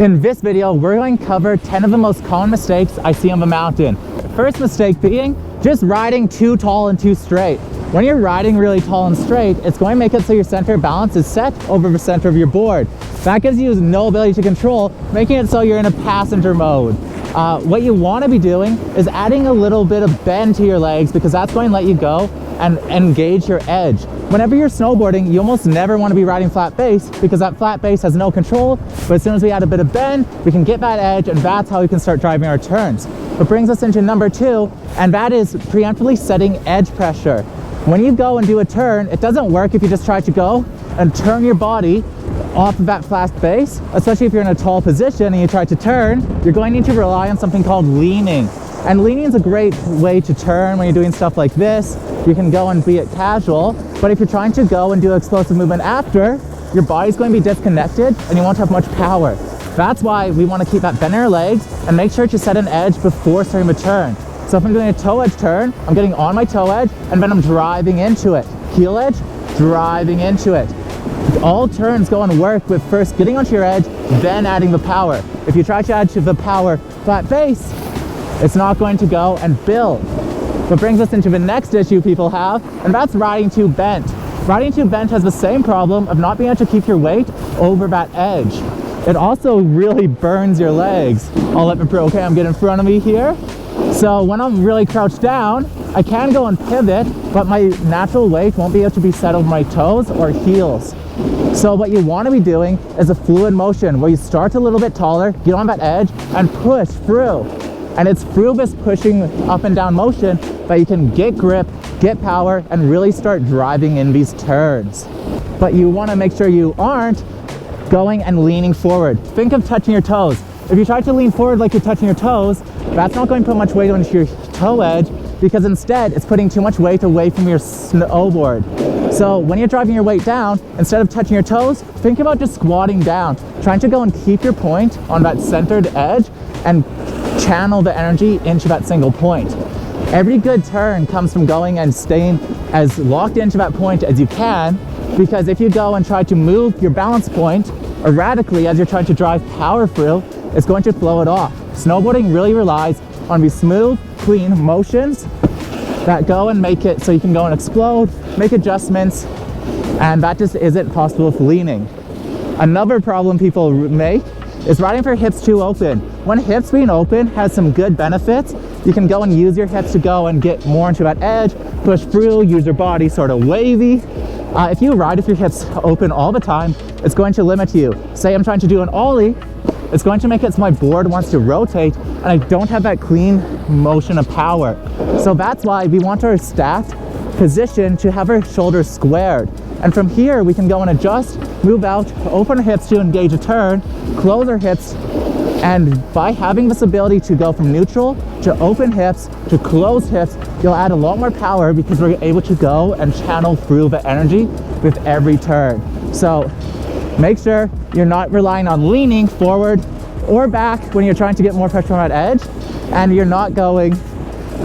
In this video, we're going to cover 10 of the most common mistakes I see on the mountain. First mistake being just riding too tall and too straight. When you're riding really tall and straight, it's going to make it so your center of balance is set over the center of your board. That gives you no ability to control, making it so you're in a passenger mode. What you want to be doing is adding a little bit of bend to your legs, because that's going to let you go and engage your edge. Whenever you're snowboarding, you almost never want to be riding flat base, because that flat base has no control. But as soon as we add a bit of bend, we can get that edge, and that's how we can start driving our turns. What brings us into number 2, and that is preemptively setting edge pressure. When you go and do a turn, it doesn't work if you just try to go and turn your body off of that flat base, especially if you're in a tall position and you try to turn. You're going to need to rely on something called leaning. And leaning is a great way to turn when you're doing stuff like this. You can go and be it casual, but if you're trying to go and do explosive movement after, your body's going to be disconnected and you won't have much power. That's why we want to keep that bend in our legs and make sure to set an edge before starting the turn. So if I'm doing a toe edge turn, I'm getting on my toe edge and then I'm driving into it. Heel edge, driving into it. All turns go and work with first getting onto your edge, then adding the power. If you try to add to the power flat base, it's not going to go and build. What brings us into the next issue people have, and that's riding too bent. Riding too bent has the same problem of not being able to keep your weight over that edge. It also really burns your legs. I'll let me prove. Okay, I'm getting in front of me here. So when I'm really crouched down, I can go and pivot, but my natural weight won't be able to be set over my toes or heels. So what you want to be doing is a fluid motion where you start a little bit taller, get on that edge, and push through. And it's through this pushing up and down motion that you can get grip, get power, and really start driving in these turns. But you want to make sure you aren't going and leaning forward. Think of touching your toes. If you try to lean forward like you're touching your toes, that's not going to put much weight onto your toe edge, because instead it's putting too much weight away from your snowboard. So when you're driving your weight down, instead of touching your toes, think about just squatting down, trying to go and keep your point on that centered edge and channel the energy into that single point. Every good turn comes from going and staying as locked into that point as you can, because if you go and try to move your balance point erratically as you're trying to drive power through, it's going to blow it off. Snowboarding really relies on these smooth, clean motions that go and make it so you can go and explode, make adjustments, and that just isn't possible with leaning. Another problem people make is riding for hips too open. When hips being open has some good benefits, you can go and use your hips to go and get more into that edge, push through, use your body sort of wavy. If you ride with your hips open all the time, it's going to limit you. Say I'm trying to do an ollie, it's going to make it so my board wants to rotate and I don't have that clean motion of power. So that's why we want our stacked position to have our shoulders squared. And from here, we can go and adjust, move out, open our hips to engage a turn, close our hips, and by having this ability to go from neutral to open hips to closed hips, you'll add a lot more power because we're able to go and channel through the energy with every turn. So make sure you're not relying on leaning forward or back when you're trying to get more pressure on that edge, and you're not going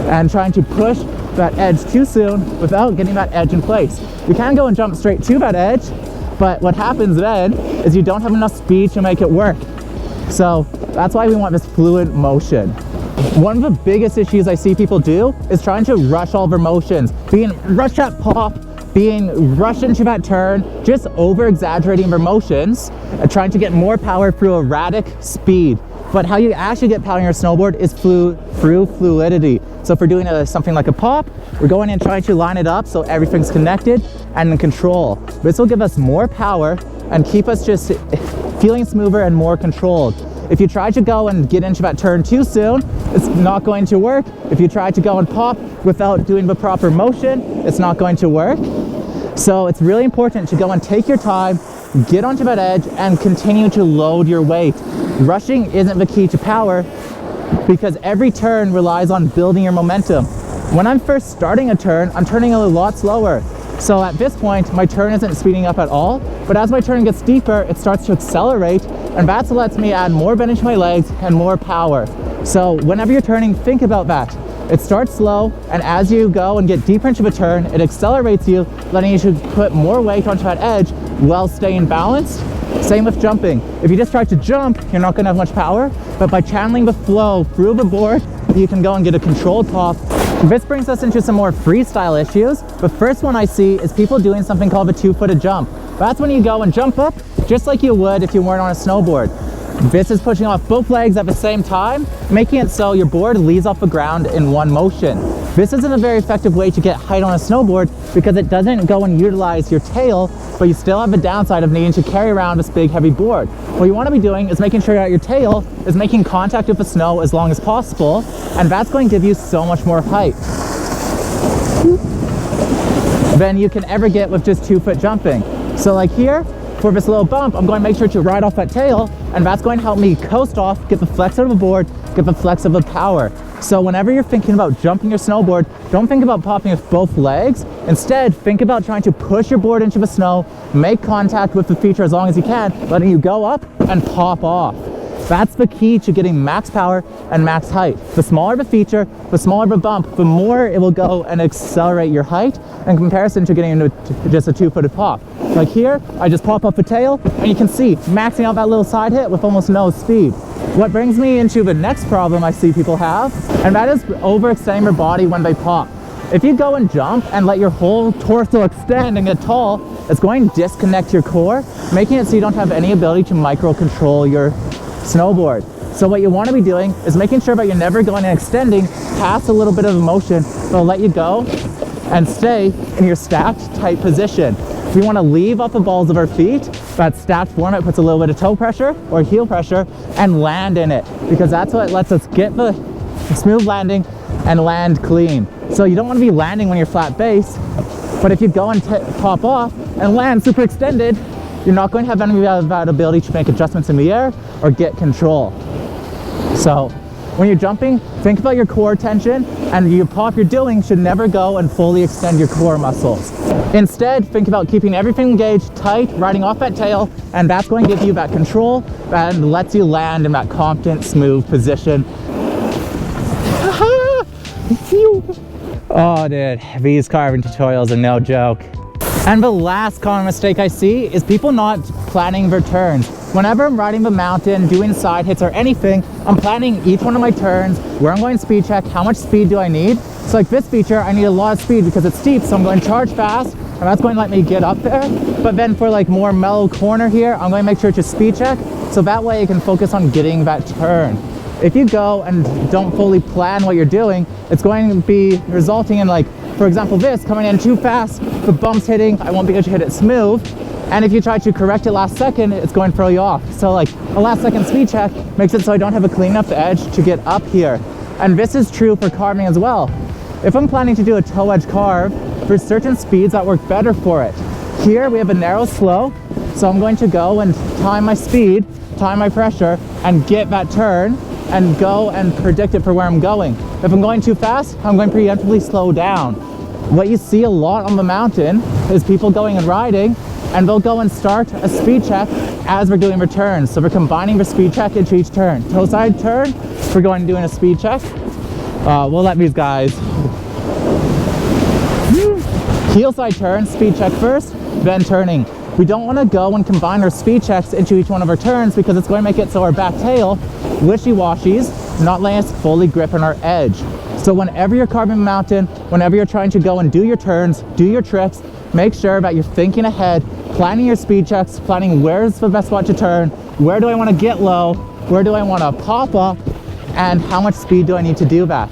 and trying to push that edge too soon without getting that edge in place. You can go and jump straight to that edge, but what happens then is you don't have enough speed to make it work. So that's why we want this fluid motion. One of the biggest issues I see people do is trying to rush all their motions, being rush that pop, being rushed into that turn, just over exaggerating their motions and trying to get more power through erratic speed. But how you actually get power on your snowboard is through fluidity. So if we're doing something like a pop, we're going and trying to line it up so everything's connected and in control. This will give us more power and keep us just feeling smoother and more controlled. If you try to go and get into that turn too soon, it's not going to work. If you try to go and pop without doing the proper motion, it's not going to work. So it's really important to go and take your time, get onto that edge, and continue to load your weight. Rushing isn't the key to power, because every turn relies on building your momentum. When I'm first starting a turn, I'm turning a lot slower. So at this point, my turn isn't speeding up at all, but as my turn gets deeper, it starts to accelerate, and that lets me add more bend into my legs and more power. So whenever you're turning, think about that. It starts slow, and as you go and get deeper into the turn, it accelerates you, letting you to put more weight onto that edge while staying balanced Same with jumping. If you just try to jump, you're not gonna have much power, but by channeling the flow through the board, you can go and get a controlled pop. This brings us into some more freestyle issues. The first one I see is people doing something called a two-footed jump. That's when you go and jump up just like you would if you weren't on a snowboard. This is pushing off both legs at the same time, making it so your board leaves off the ground in one motion. This isn't a very effective way to get height on a snowboard because it doesn't go and utilize your tail, but you still have the downside of needing to carry around this big heavy board. What you want to be doing is making sure that your tail is making contact with the snow as long as possible, and that's going to give you so much more height than you can ever get with just 2-foot jumping. So like here, for this little bump, I'm going to make sure to ride off that tail, and that's going to help me coast off, get the flex out of the board, get the flex of the power. So whenever you're thinking about jumping your snowboard, don't think about popping with both legs. Instead, think about trying to push your board into the snow, make contact with the feature as long as you can, letting you go up and pop off. That's the key to getting max power and max height. The smaller the feature, the smaller the bump, the more it will go and accelerate your height in comparison to getting into just a 2-footed pop. Like here, I just pop up the tail, and you can see maxing out that little side hit with almost no speed. What brings me into the next problem I see people have, and that is overextending their body when they pop. If you go and jump and let your whole torso extend and get tall, it's going to disconnect your core, making it so you don't have any ability to micro control your snowboard. So what you want to be doing is making sure that you're never going and extending past a little bit of motion that'll let you go and stay in your stacked tight position. We want to leave off the balls of our feet. That stacked form, it puts a little bit of toe pressure or heel pressure, and land in it, because that's what lets us get the smooth landing and land clean. So you don't want to be landing when you're flat base, but if you go and pop off and land super extended, you're not going to have any of that ability to make adjustments in the air or get control. So when you're jumping, think about your core tension, and your pop you're doing should never go and fully extend your core muscles. Instead, think about keeping everything engaged, tight, riding off that tail, and that's going to give you that control and lets you land in that confident, smooth position. Oh dude, these carving tutorials are no joke. And the last common mistake I see is people not planning their turns. Whenever I'm riding the mountain, doing side hits or anything, I'm planning each one of my turns, where I'm going to speed check, how much speed do I need. So like this feature, I need a lot of speed because it's steep, so I'm going to charge fast, and that's going to let me get up there. But then for like more mellow corner here, I'm going to make sure to speed check, so that way you can focus on getting that turn. If you go and don't fully plan what you're doing, it's going to be resulting in, like, for example, this coming in too fast, the bump's hitting, I won't be able to hit it smooth. And if you try to correct it last second, it's going to throw you off. So like a last second speed check makes it so I don't have a clean enough edge to get up here. And this is true for carving as well. If I'm planning to do a toe edge carve, there's certain speeds that work better for it. Here we have a narrow slow, so I'm going to go and time my speed, time my pressure, and get that turn, and go and predict it for where I'm going. If I'm going too fast, I'm going to preemptively slow down. What you see a lot on the mountain is people going and riding, and they'll go and start a speed check as we're doing returns. So we're combining the speed check into each turn. Toe side turn, we're going and doing a speed check. We'll let these guys. Heel side turn, speed check first, then turning. We don't want to go and combine our speed checks into each one of our turns because it's going to make it so our back tail wishy-washies, not letting us fully grip on our edge. So whenever you're carving a mountain, whenever you're trying to go and do your turns, do your tricks, make sure that you're thinking ahead, planning your speed checks, planning where's the best spot to turn, where do I want to get low, where do I want to pop up, and how much speed do I need to do that.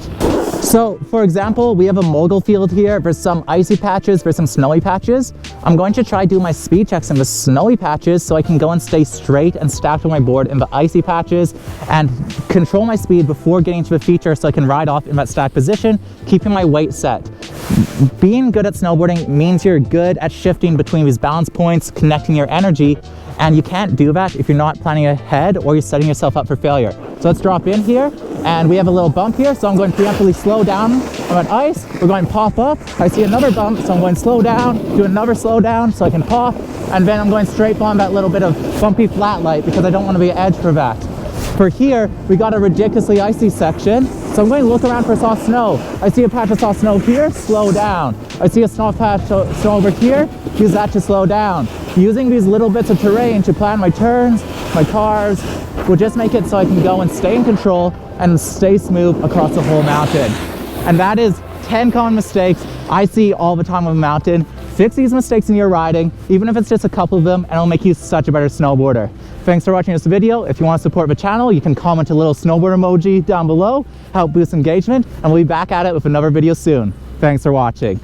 So for example, we have a mogul field here. There's some icy patches, there's some snowy patches. I'm going to try do my speed checks in the snowy patches so I can go and stay straight and stacked on my board in the icy patches and control my speed before getting to the feature so I can ride off in that stacked position, keeping my weight set. Being good at snowboarding means you're good at shifting between these balance points, connecting your energy, and you can't do that if you're not planning ahead or you're setting yourself up for failure. So let's drop in here, and we have a little bump here, so I'm going to preemptively slow down on that ice. We're going to pop up. I see another bump, so I'm going to slow down, do another slow down so I can pop, and then I'm going straight on that little bit of bumpy flat light because I don't want to be edge for that. For here, we got a ridiculously icy section, so I'm going to look around for soft snow. I see a patch of soft snow here, slow down. I see a soft patch of snow over here, use that to slow down. Using these little bits of terrain to plan my turns, my carves, will just make it so I can go and stay in control and stay smooth across the whole mountain. And that is 10 common mistakes I see all the time on the mountain. Fix these mistakes in your riding, even if it's just a couple of them, and it'll make you such a better snowboarder. Thanks for watching this video. If you want to support the channel, you can comment a little snowboard emoji down below, help boost engagement, and we'll be back at it with another video soon. Thanks for watching.